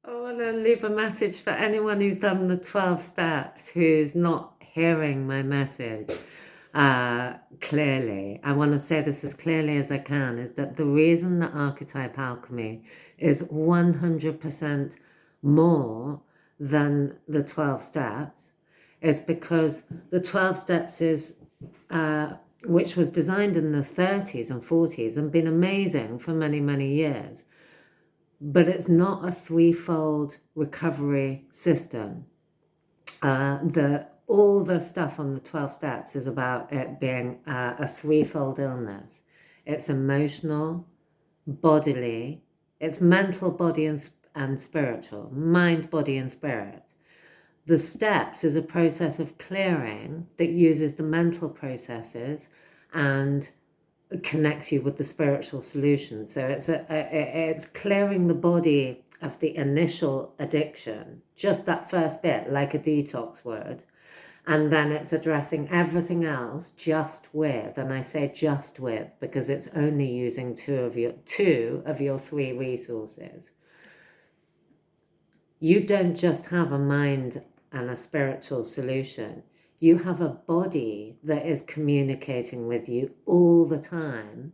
I want to leave a message for anyone who's done the 12 steps who's not hearing my message clearly. I want to say this as clearly as I can, is that the reason that Archetype Alchemy is 100% more than the 12 steps is because the 12 steps is, which was designed in the 30s and 40s and been amazing for many, many years. But it's not a threefold recovery system. All the stuff on the 12 steps is about it being a threefold illness. It's emotional, bodily, it's mental, body, and spiritual, mind, body, and spirit. The steps is a process of clearing that uses the mental processes and connects you with the spiritual solution. So it's clearing the body of the initial addiction, just that first bit, like a detox word, and then it's addressing everything else just with, and I say just with because it's only using two of your three resources. You don't just have a mind and a spiritual solution. You have a body that is communicating with you all the time.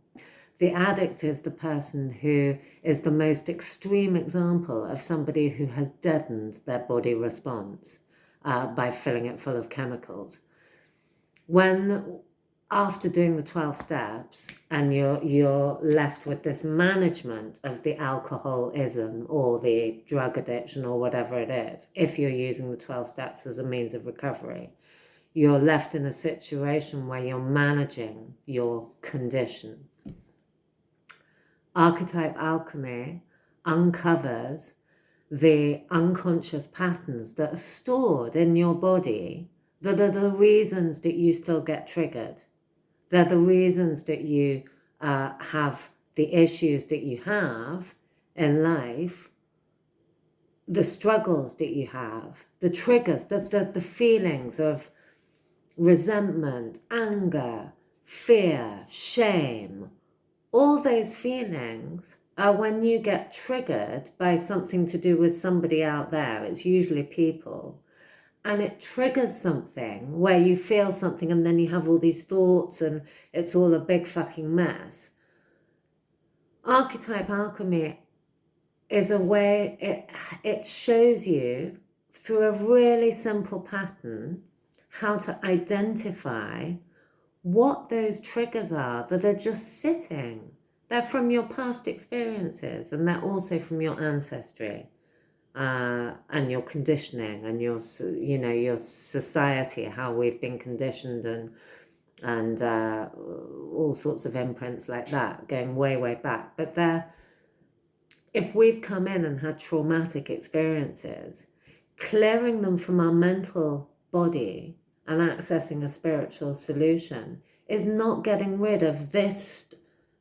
The addict is the person who is the most extreme example of somebody who has deadened their body response by filling it full of chemicals. After doing the 12 steps and you're left with this management of the alcoholism or the drug addiction or whatever it is, if you're using the 12 steps as a means of recovery, you're left in a situation where you're managing your condition. Archetype Alchemy uncovers the unconscious patterns that are stored in your body that are the reasons that you still get triggered. They're the reasons that you have the issues that you have in life, the struggles that you have, the triggers, the feelings of resentment, anger, fear, shame. All those feelings are when you get triggered by something to do with somebody out there. It's usually people. And it triggers something where you feel something and then you have all these thoughts and it's all a big fucking mess. Archetype Alchemy is a way, it shows you through a really simple pattern how to identify what those triggers are that are just sitting. They're from your past experiences and they're also from your ancestry. And your conditioning and your society, how we've been conditioned and all sorts of imprints like that, going way, way back. But if we've come in and had traumatic experiences, clearing them from our mental body and accessing a spiritual solution is not getting rid of this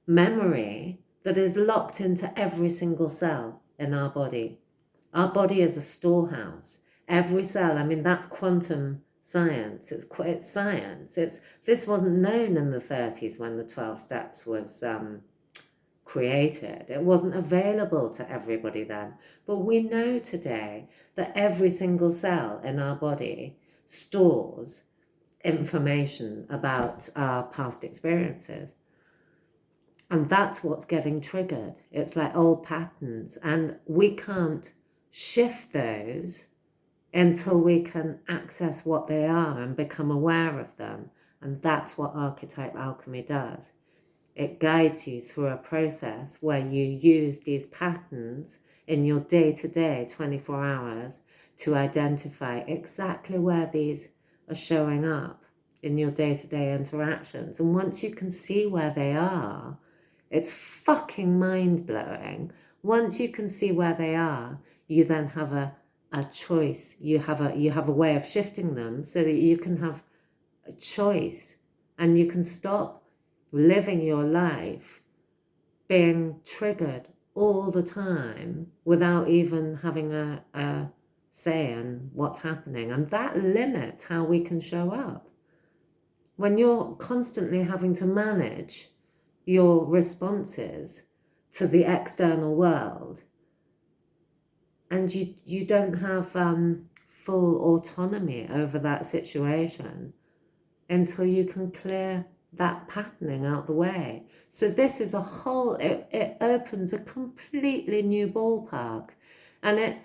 memory that is locked into every single cell in our body. Our body is a storehouse. Every cell, I mean, that's quantum science. It's science. This wasn't known in the 30s when the 12 steps was created. It wasn't available to everybody then. But we know today that every single cell in our body stores information about our past experiences. And that's what's getting triggered. It's like old patterns. And we can't shift those until we can access what they are and become aware of them. And that's what Archetype Alchemy does. It guides you through a process where you use these patterns in your day-to-day 24 hours to identify exactly where these are showing up in your day-to-day interactions. And once you can see where they are, it's fucking mind-blowing. Once you can see where they are, you then have a choice. You have a way of shifting them so that you can have a choice and you can stop living your life being triggered all the time without even having a say in what's happening. And that limits how we can show up. When you're constantly having to manage your responses to the external world, and you don't have full autonomy over that situation until you can clear that patterning out the way. So this is a whole, it opens a completely new ballpark. And it,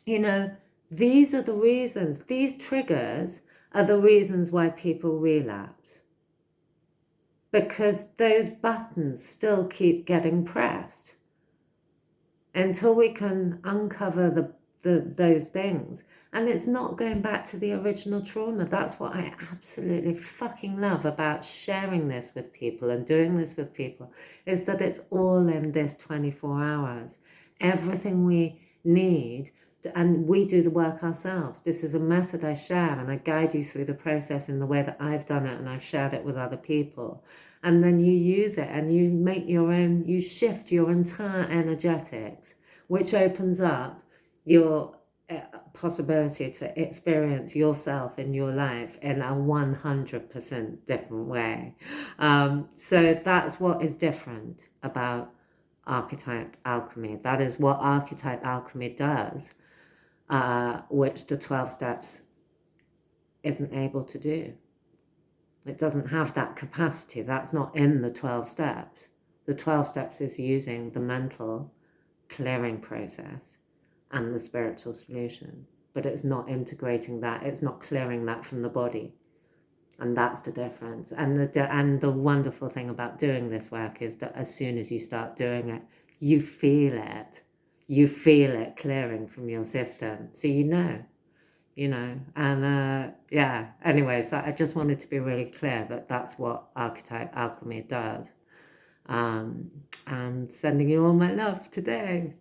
you know, these are the reasons, these triggers are the reasons why people relapse. Because those buttons still keep getting pressed. Until we can uncover those things. And it's not going back to the original trauma. That's what I absolutely fucking love about sharing this with people and doing this with people, is that it's all in this 24 hours. Everything we need, and we do the work ourselves. This is a method I share, and I guide you through the process in the way that I've done it, and I've shared it with other people. And then you use it and you make your own, you shift your entire energetics, which opens up your possibility to experience yourself in your life in a 100% different way. So that's what is different about Archetype Alchemy. That is what Archetype Alchemy does, which the 12 steps isn't able to do. It doesn't have that capacity. That's not in the 12 steps. The 12 steps is using the mental clearing process and the spiritual solution, but it's not integrating that. It's not clearing that from the body. And that's the difference. And the wonderful thing about doing this work is that as soon as you start doing it, you feel it. You feel it clearing from your system. So you know. And yeah, anyways, I just wanted to be really clear that that's what Archetype Alchemy does. And sending you all my love today.